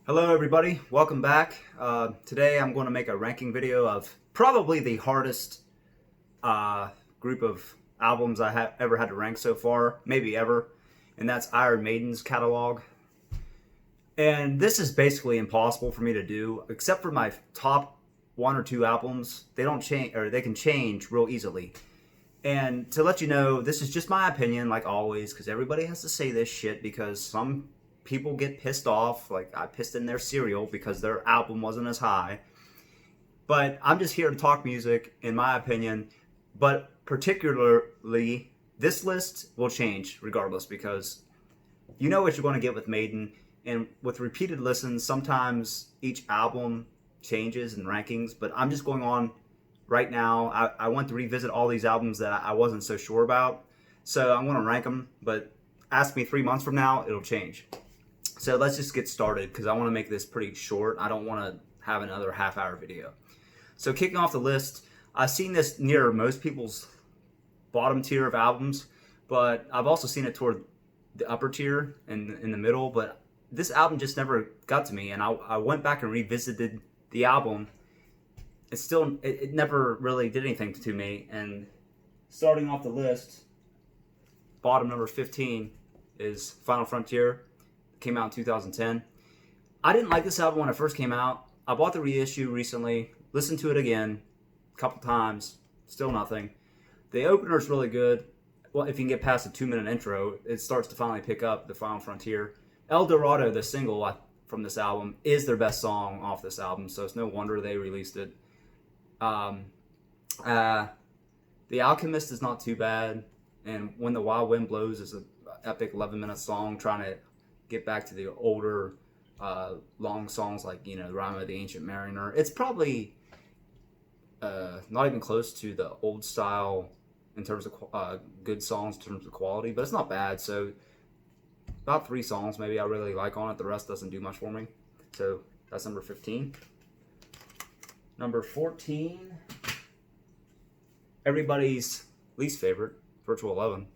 Hello everybody, welcome back. Today I'm going to make a ranking video of probably the hardest group of albums I have ever had to rank so far, maybe ever, and that's Iron Maiden's catalog. And this is basically impossible for me to do, except for my top one or two albums. They don't change, or they can change real easily. And to let you know, this is just my opinion, like always, because everybody has to say this shit because some people get pissed off. Like, I pissed in their cereal because their album wasn't as high. But I'm just here to talk music, in my opinion. But particularly, this list will change regardless because you know what you're going to get with Maiden. And with repeated listens, sometimes each album changes in rankings. But I'm just going on right now. I want to revisit all these albums that I wasn't so sure about. So I'm going to rank them. But ask me 3 months from now, it'll change. So let's just get started because I want to make this pretty short. I don't want to have another half-hour video. So kicking off the list, I've seen this near most people's bottom tier of albums, but I've also seen it toward the upper tier and in the middle. But this album just never got to me, and I went back and revisited the album. It never really did anything to me. And starting off the list, bottom number 15 is Final Frontier. Came out in 2010. I didn't like this album when it first came out. I bought the reissue recently, listened to it again a couple times, still nothing. The opener is really good. Well, if you can get past the 2-minute intro, it starts to finally pick up the Final Frontier. El Dorado, the single from this album, is their best song off this album, so it's no wonder they released it. The Alchemist is not too bad, and When the Wild Wind Blows is an epic 11-minute song trying to get back to the older long songs like, The Rime of the Ancient Mariner. It's probably not even close to the old style in terms of good songs, in terms of quality, but it's not bad. So about 3 songs maybe I really like on it. The rest doesn't do much for me. So that's number 15. Number 14, everybody's least favorite, Virtual Eleven.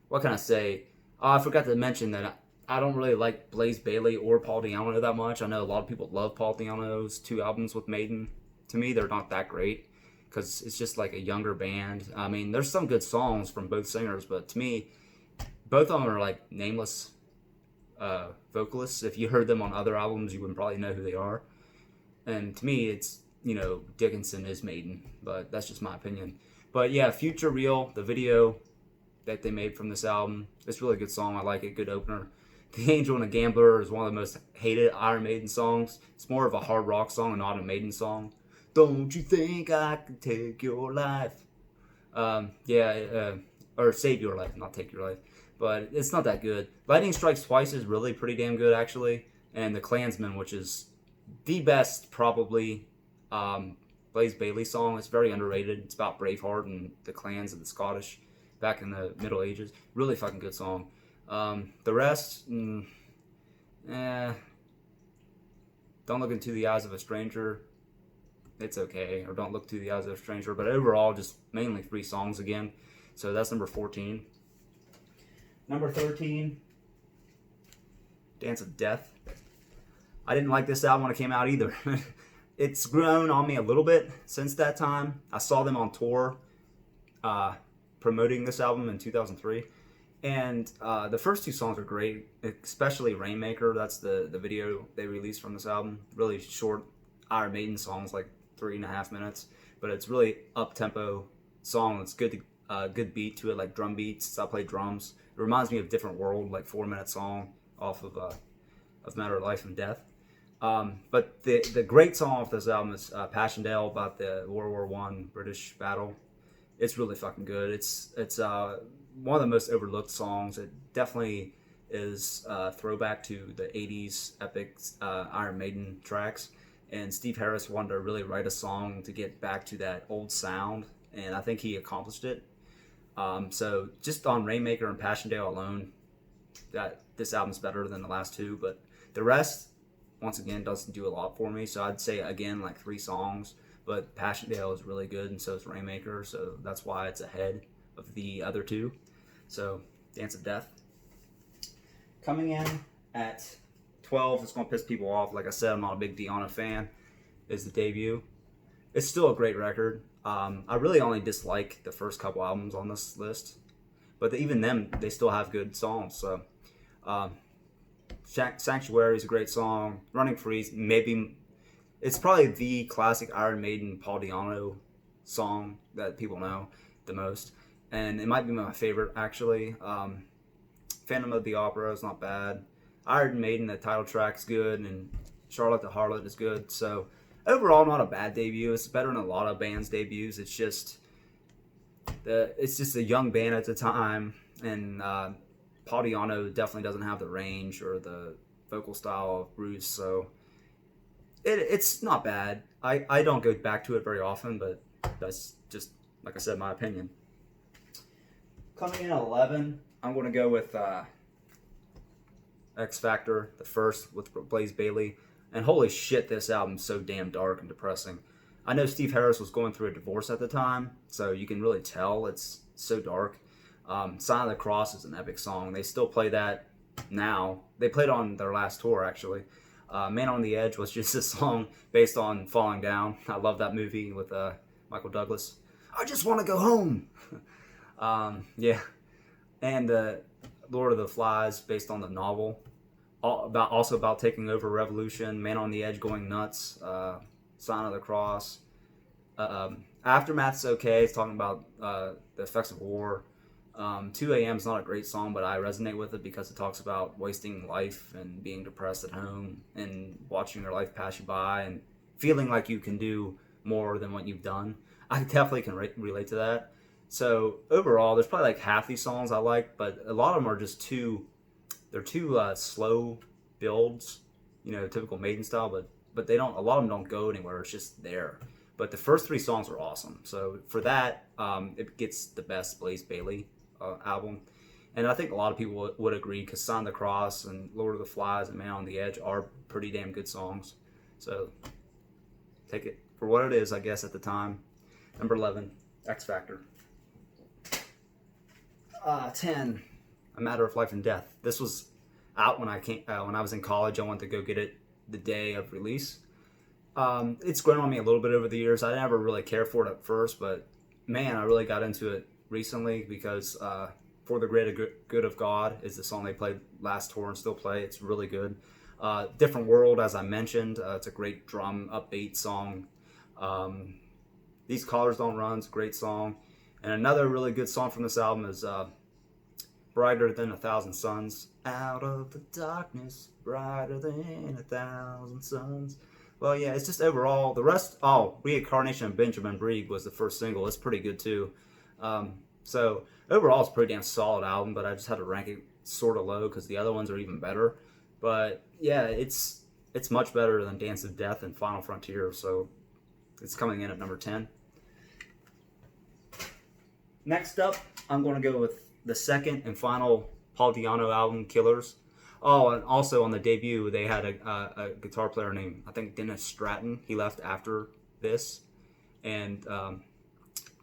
What can I say? I forgot to mention that I don't really like Blaze Bayley or Paul Di'Anno that much. I know a lot of people love Paul Di'Anno's 2 albums with Maiden. To me, they're not that great because it's just like a younger band. I mean, there's some good songs from both singers, but to me, both of them are like nameless vocalists. If you heard them on other albums, you wouldn't probably know who they are. And to me, it's, Dickinson is Maiden, but that's just my opinion. But yeah, Future Real, the video that they made from this album, it's a really good song. I like it. Good opener. The Angel and the Gambler is one of the most hated Iron Maiden songs. It's more of a hard rock song and not a Maiden song. Don't you think I can take your life? Or save your life, not take your life. But it's not that good. Lightning Strikes Twice is really pretty damn good, actually. And The Klansman, which is the best, probably, Blaze Bayley song. It's very underrated. It's about Braveheart and the clans of the Scottish back in the Middle Ages. Really fucking good song. The rest, Don't Look Into the Eyes of a Stranger. It's okay. Or Don't Look to the Eyes of a Stranger. But overall, just mainly 3 songs again. So that's number 14. Number 13, Dance of Death. I didn't like this album when it came out either. It's grown on me a little bit since that time. I saw them on tour promoting this album in 2003. And the first 2 songs are great, especially Rainmaker. That's the video they released from this album. Really short Iron Maiden songs, like 3.5 minutes. But it's really up-tempo song. It's good beat to it, like drum beats. I play drums. It reminds me of Different World, like 4-minute song off of Matter of Life and Death. But the great song off this album is Passchendaele, about the World War I British battle. It's really fucking good. It's one of the most overlooked songs. It definitely is a throwback to the 80s epic Iron Maiden tracks. And Steve Harris wanted to really write a song to get back to that old sound, and I think he accomplished it. So just on Rainmaker and Passchendaele alone, this album's better than the last 2, but the rest, once again, doesn't do a lot for me. So I'd say, again, like 3 songs. But Passchendaele is really good, and so is Rainmaker. So that's why it's ahead of the other 2. So Dance of Death. Coming in at 12 is going to piss people off. Like I said, I'm not a big Deanna fan. Is the debut. It's still a great record. I really only dislike the first couple albums on this list, but even them, they still have good songs. So, Sanctuary is a great song. Running Free, maybe it's probably the classic Iron Maiden Paul Di'Anno song that people know the most, and it might be my favorite actually. Phantom of the Opera is not bad. Iron Maiden, the title track's good, and Charlotte the Harlot is good. So overall, not a bad debut. It's better than a lot of bands' debuts. It's just a young band at the time, and Paul Di'Anno definitely doesn't have the range or the vocal style of Bruce, so it's not bad. I don't go back to it very often, but that's just, like I said, my opinion. Coming in at 11, I'm going to go with X Factor, the first with Blaze Bayley. And holy shit, this album's so damn dark and depressing. I know Steve Harris was going through a divorce at the time, so you can really tell it's so dark. Sign of the Cross is an epic song. They still play that now. They played on their last tour, actually. Man on the Edge was just a song based on falling down. I love that movie with Michael Douglas. I just want to go home. Yeah. And Lord of the Flies, based on the novel. Also about taking over revolution. Man on the Edge going nuts. Sign of the Cross. Aftermath's okay. It's talking about the effects of war. 2 a.m. is not a great song, but I resonate with it because it talks about wasting life and being depressed at home and watching your life pass you by and feeling like you can do more than what you've done. I definitely can relate to that. So overall, there's probably like half these songs I like, but a lot of them are just too slow builds, typical Maiden style, but they don't. A lot of them don't go anywhere. It's just there. But the first 3 songs are awesome. So for that, it gets the best Blaze Bayley album. And I think a lot of people would agree because Sign of the Cross and Lord of the Flies and Man on the Edge are pretty damn good songs. So take it for what it is, I guess, at the time. Number 11, X Factor. 10, A Matter of Life and Death. This was out when I was in college. I went to go get it the day of release. It's grown on me a little bit over the years. I never really cared for it at first, but man, I really got into it recently because For the Greater Good of God is the song they played last tour and still play. It's really good. Different World, as I mentioned, it's a great drum upbeat song. These Collars Don't Run, it's a great song. And another really good song from this album is Brighter Than a Thousand Suns. Out of the darkness, brighter than 1,000 suns. Well, yeah, it's just overall, the rest, Reincarnation of Benjamin Brieg was the first single. It's pretty good too. So overall, it's a pretty damn solid album, but I just had to rank it sort of low because the other ones are even better. But yeah, it's much better than Dance of Death and Final Frontier, so it's coming in at number 10. Next up, I'm going to go with the second and final Paul Di'Anno album, Killers. Oh, and also on the debut, they had a guitar player named, I think, Dennis Stratton. He left after this. And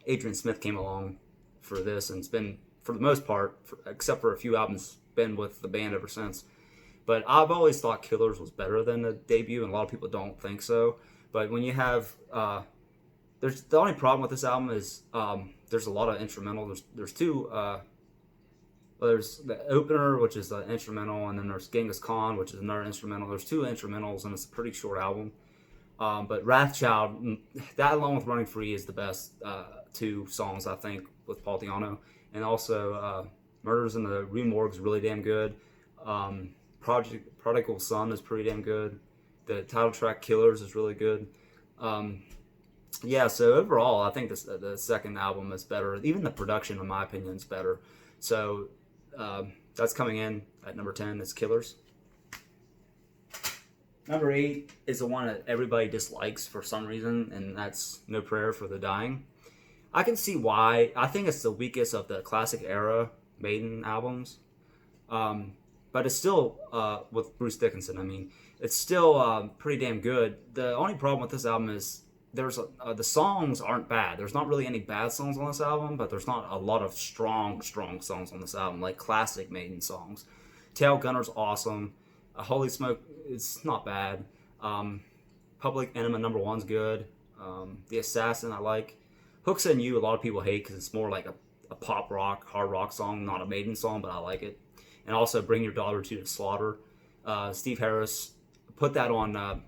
Adrian Smith came along for this and it's been, for the most part, except for a few albums, been with the band ever since. But I've always thought Killers was better than the debut, and a lot of people don't think so. But when you have... the only problem with this album is there's a lot of instrumental. There's two... there's the opener, which is the instrumental, and then there's Genghis Khan, which is another instrumental. There's 2 instrumentals, and it's a pretty short album. But Wrathchild, that along with Running Free, is the best 2 songs, I think, with Paul Di'Anno. And also, Murders in the Rue Morgue is really damn good. Prodigal Son is pretty damn good. The title track, Killers, is really good. Yeah, so overall, I think the second album is better. Even the production, in my opinion, is better. So that's coming in at number 10. It's Killers. Number 8 is the one that everybody dislikes for some reason, and that's No Prayer for the Dying. I can see why. I think it's the weakest of the classic era Maiden albums. But it's still, with Bruce Dickinson, I mean, it's still pretty damn good. The only problem with this album is the songs aren't bad. There's not really any bad songs on this album, but there's not a lot of strong songs on this album, like classic Maiden songs. Tail Gunner's awesome. Holy Smoke, it's not bad. Public Enema number one's good. The Assassin I like. Hooks and You a lot of people hate because it's more like a pop rock, hard rock song, not a Maiden song, but I like it. And also Bring Your Daughter to the Slaughter. Steve Harris put that on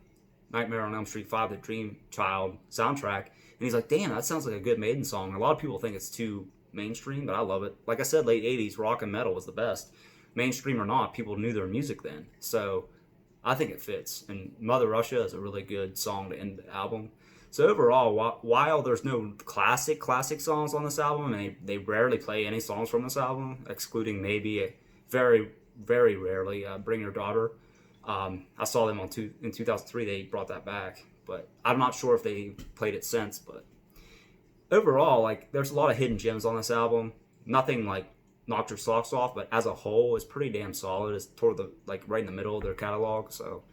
Nightmare on Elm Street 5, the Dream Child soundtrack, and he's like, damn, that sounds like a good Maiden song. A lot of people think it's too mainstream, but I love it. Like I said, late 80s rock and metal was the best. Mainstream or not, people knew their music then. So I think it fits. And Mother Russia is a really good song to end the album. So overall, while there's no classic songs on this album, and they rarely play any songs from this album, excluding maybe very, very rarely Bring Your Daughter. I saw them in 2003. They brought that back, but I'm not sure if they played it since. But overall, like, there's a lot of hidden gems on this album. Nothing like knocked your socks off, but as a whole, it's pretty damn solid. It's toward the right in the middle of their catalog, so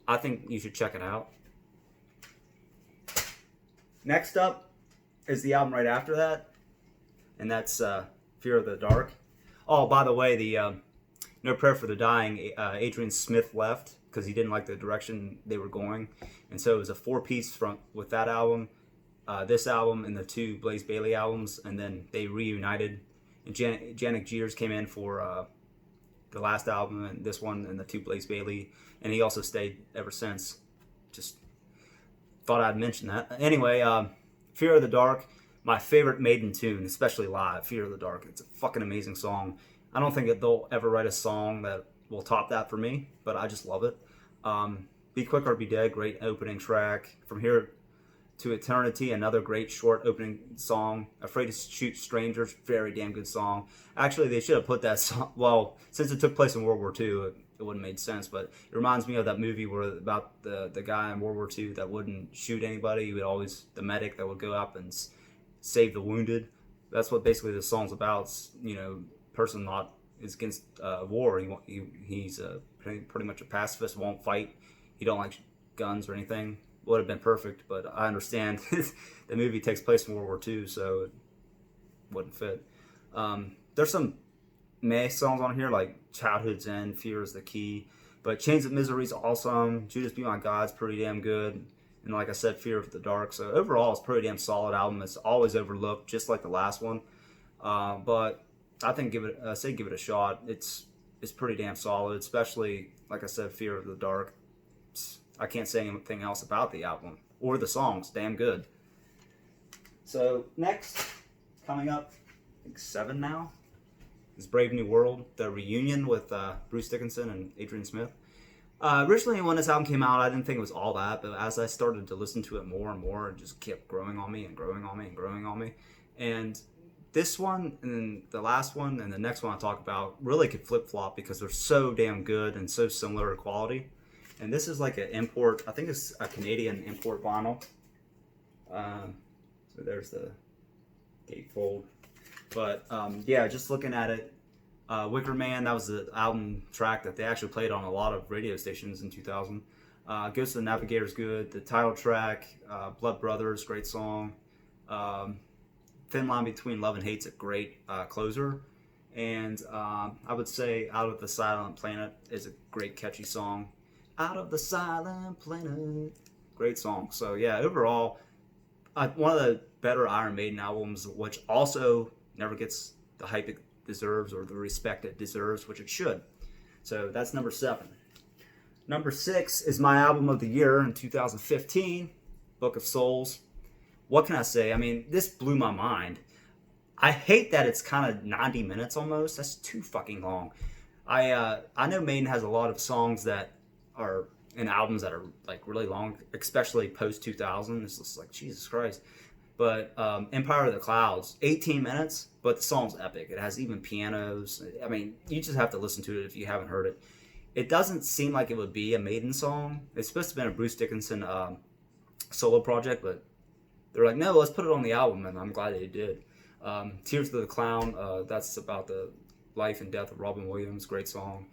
I think you should check it out. Next up is the album right after that, and that's Fear of the Dark. Oh, by the way, the No Prayer for the Dying, Adrian Smith left because he didn't like the direction they were going, and so it was a 4-piece front with that album, this album, and the 2 Blaze Bayley albums, and then they reunited. And Janik Jeers came in for the last album and this one and the 2 Blaze Bayley, and he also stayed ever since. Just thought I'd mention that. Anyway, Fear of the Dark, my favorite Maiden tune, especially live, Fear of the Dark. It's a fucking amazing song. I don't think that they'll ever write a song that will top that for me, but I just love it. Be Quick or Be Dead, great opening track. From Here to Eternity, another great short opening song. Afraid to Shoot Strangers, very damn good song. Actually, they should have put that song, well, since it took place in World War II, it wouldn't have made sense, but it reminds me of that movie where about the guy in World War II that wouldn't shoot anybody. He would always, the medic that would go up and save the wounded. That's what basically the song's about. It's, person not is against war. He's pretty much a pacifist, won't fight. He don't like guns or anything. Would have been perfect, but I understand the movie takes place in World War II, so it wouldn't fit. There's some meh songs on here, like Childhood's End, Fear is the Key, but Chains of Misery's awesome. Judas Be My God's pretty damn good, and like I said, Fear of the Dark. So overall, it's a pretty damn solid album. It's always overlooked, just like the last one, but I think give it a shot. It's pretty damn solid, especially like I said, Fear of the Dark. I can't say anything else about the album or the songs. Damn good. So next, coming up, I think 7 now, is Brave New World, the reunion with Bruce Dickinson and Adrian Smith. Originally, when this album came out, I didn't think it was all that, but as I started to listen to it more and more, it just kept growing on me and growing on me and growing on me. And this one and then the last one and the next one I talk about really could flip-flop because they're so damn good and so similar in quality. And this is like an import, I think it's a Canadian import vinyl. So there's the gatefold. But yeah, just looking at it, Wicker Man, that was the album track that they actually played on a lot of radio stations in 2000. Ghost of the Navigator's good. The title track, Blood Brothers, great song. Thin Line Between Love and Hate's a great closer. And I would say Out of the Silent Planet is a great catchy song. Out of the Silent Planet. Great song. So yeah, overall, one of the better Iron Maiden albums, which also never gets the hype it deserves or the respect it deserves, which it should. So that's number 7. Number 6 is my album of the year in 2015, Book of Souls. What can I say? I mean, this blew my mind. I hate that it's kind of 90 minutes almost. That's too fucking long. I know Maiden has a lot of songs that are in albums that are like really long, especially post 2000. It's just like Jesus Christ. But Empire of the Clouds, 18 minutes, but the song's epic. It has even pianos. I mean, you just have to listen to it if you haven't heard it. It doesn't seem like it would be a Maiden song. It's supposed to have been a Bruce Dickinson solo project, but they're like, no, let's put it on the album, and I'm glad they did. Tears of the Clown, that's about the life and death of Robin Williams, great song.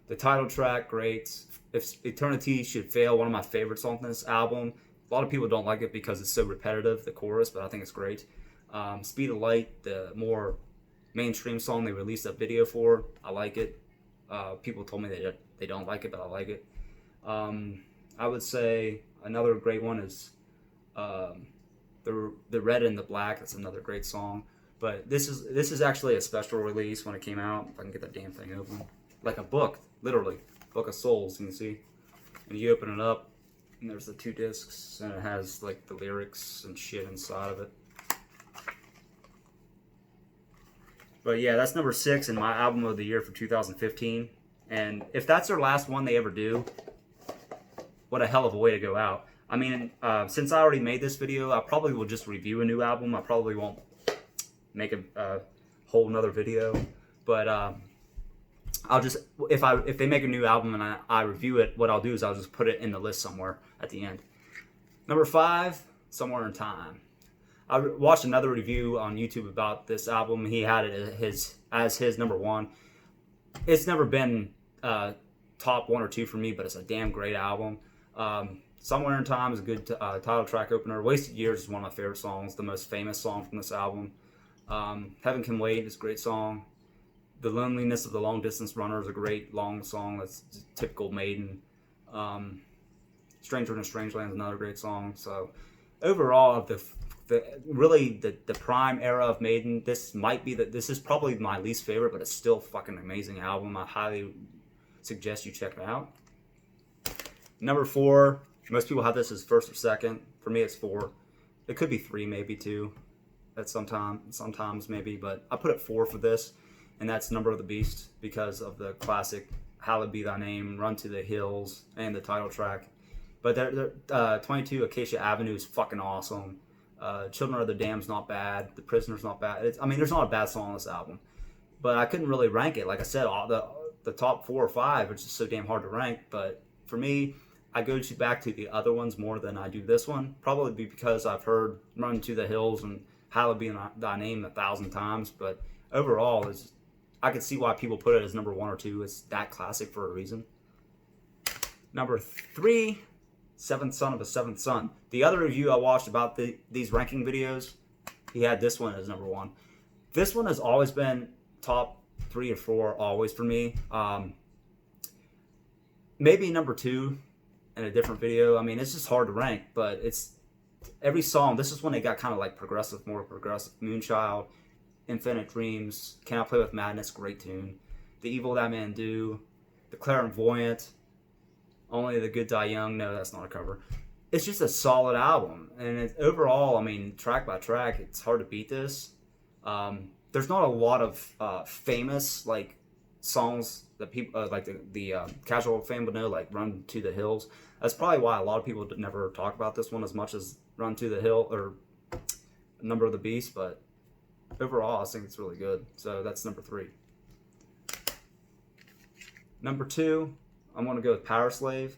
The title track, great. If Eternity Should Fail, one of my favorite songs on this album. A lot of people don't like it because it's so repetitive, the chorus, but I think it's great. Speed of Light, the more mainstream song they released a video for, I like it. People told me they don't like it, but I like it. I would say another great one is the Red and the Black. That's another great song. But this is actually a special release when it came out. If I can get that damn thing open, like a book, literally, Book of Souls. You can see, and you open it up, and there's the 2 discs, and it has like the lyrics and shit inside of it. But yeah, that's number 6 in my album of the year for 2015. And if that's their last one they ever do, what a hell of a way to go out. I mean, since I already made this video, I probably will just review a new album. I probably won't make a whole nother video. But I'll just, if they make a new album and I review it, what I'll do is I'll just put it in the list somewhere at the end. Number 5, Somewhere in Time. I watched another review on YouTube about this album. He had it as his number 1. It's never been top 1 or 2 for me, but it's a damn great album. Somewhere in Time is a good title track opener. Wasted Years is one of my favorite songs, the most famous song from this album. Heaven Can Wait is a great song. The Loneliness of the Long Distance Runner is a great long song that's typical Maiden. Stranger in a Strange Land is another great song. So overall, of the prime era of Maiden, this is probably my least favorite, but it's still fucking amazing album. I highly suggest you check it out. Number 4, most people have this as first or second. For me, it's 4. It could be 3, maybe 2. At sometimes maybe, but I put it 4 for this, and that's Number of the Beast because of the classic "Hallowed Be Thy Name," "Run to the Hills," and the title track. But 22 Acacia Avenue is fucking awesome. Children of the Damned's not bad. The Prisoner's not bad. There's not a bad song on this album, but I couldn't really rank it. Like I said, all the top 4 or 5, which is so damn hard to rank. But for me, I go back to the other ones more than I do this one. Probably because I've heard "Run to the Hills" and "Hallowed Be Thy Name" 1,000 times. But overall, I could see why people put it as number 1 or 2. It's that classic for a reason. Number 3. Seventh Son of a Seventh Son. The other review I watched about these ranking videos, he had this one as number 1. This one has always been top 3 or 4, always for me. Maybe number 2 in a different video. It's just hard to rank, but it's every song. This is when it got kind of like more progressive. Moonchild, Infinite Dreams, Can I Play with Madness, great tune. The Evil That Man Do, The Clairvoyant, Only the Good Die Young. No, that's not a cover. It's just a solid album, and overall, track by track, it's hard to beat this. There's not a lot of famous songs that people like the casual fan would know, like "Run to the Hills." That's probably why a lot of people never talk about this one as much as "Run to the Hill" or "Number of the Beast." But overall, I think it's really good. So that's number 3. Number 2. I'm going to go with Powerslave.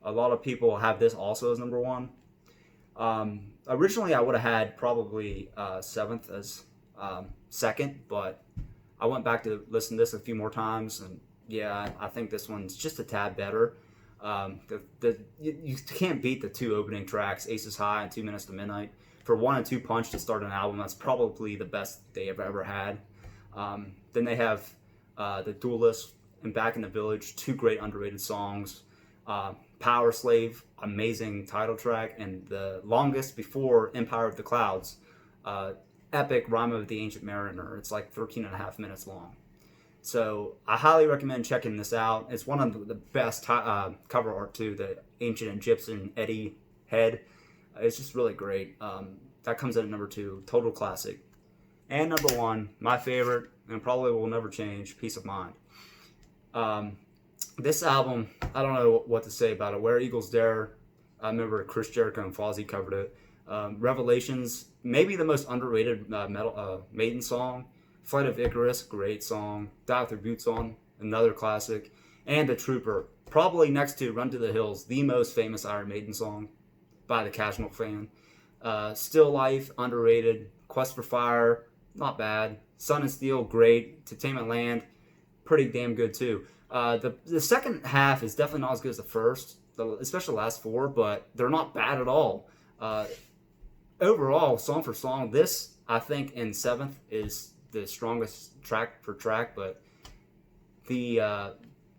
A lot of people have this also as number 1. Originally, I would have had probably 7th as second, but I went back to listen to this a few more times, and yeah, I think this one's just a tad better. You can't beat the 2 opening tracks, Aces High and 2 Minutes to Midnight. For 1 and 2 Punch to start an album, that's probably the best they have ever had. Then they have The Duelist and Back in the Village, 2 great underrated songs. Powerslave, amazing title track, and the longest before Empire of the Clouds, epic Rhyme of the Ancient Mariner. It's like 13.5 minutes long. So I highly recommend checking this out. It's one of the best cover art too, the ancient Egyptian Eddie head. It's just really great. That comes in at number 2, total classic. And number 1, my favorite, and probably will never change, Peace of Mind. This album, I don't know what to say about it. Where Eagles Dare, I remember Chris Jericho and Fozzy covered it. Revelations, maybe the most underrated Maiden song. Flight of Icarus, great song. Die With Your Boots On, another classic. And The Trooper, probably next to Run to the Hills, the most famous Iron Maiden song by the casual fan. Still Life, underrated. Quest for Fire, not bad. Sun and Steel, great. Entertainment Land, pretty damn good too. The second half is definitely not as good as the first, especially the last 4, but they're not bad at all. Overall, song for song, this, I think, in 7th is the strongest track for track, but the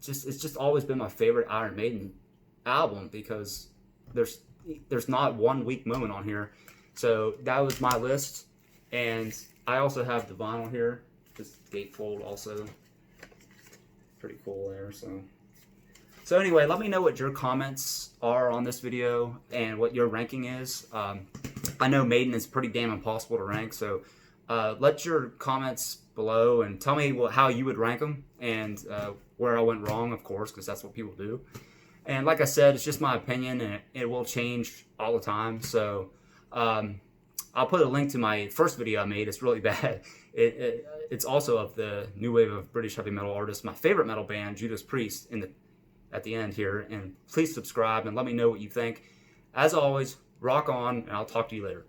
it's just always been my favorite Iron Maiden album, because there's not one weak moment on here. So that was my list, and I also have the vinyl here, this gatefold also, pretty cool there. So anyway, let me know what your comments are on this video and what your ranking is. I know Maiden is pretty damn impossible to rank, so let your comments below and tell me how you would rank them, and where I went wrong, of course, because that's what people do. And like I said, it's just my opinion, and it will change all the time. So I'll put a link to my first video I made. It's really bad. It's also of the new wave of British heavy metal artists, my favorite metal band, Judas Priest, at the end here. And please subscribe and let me know what you think. As always, rock on, and I'll talk to you later.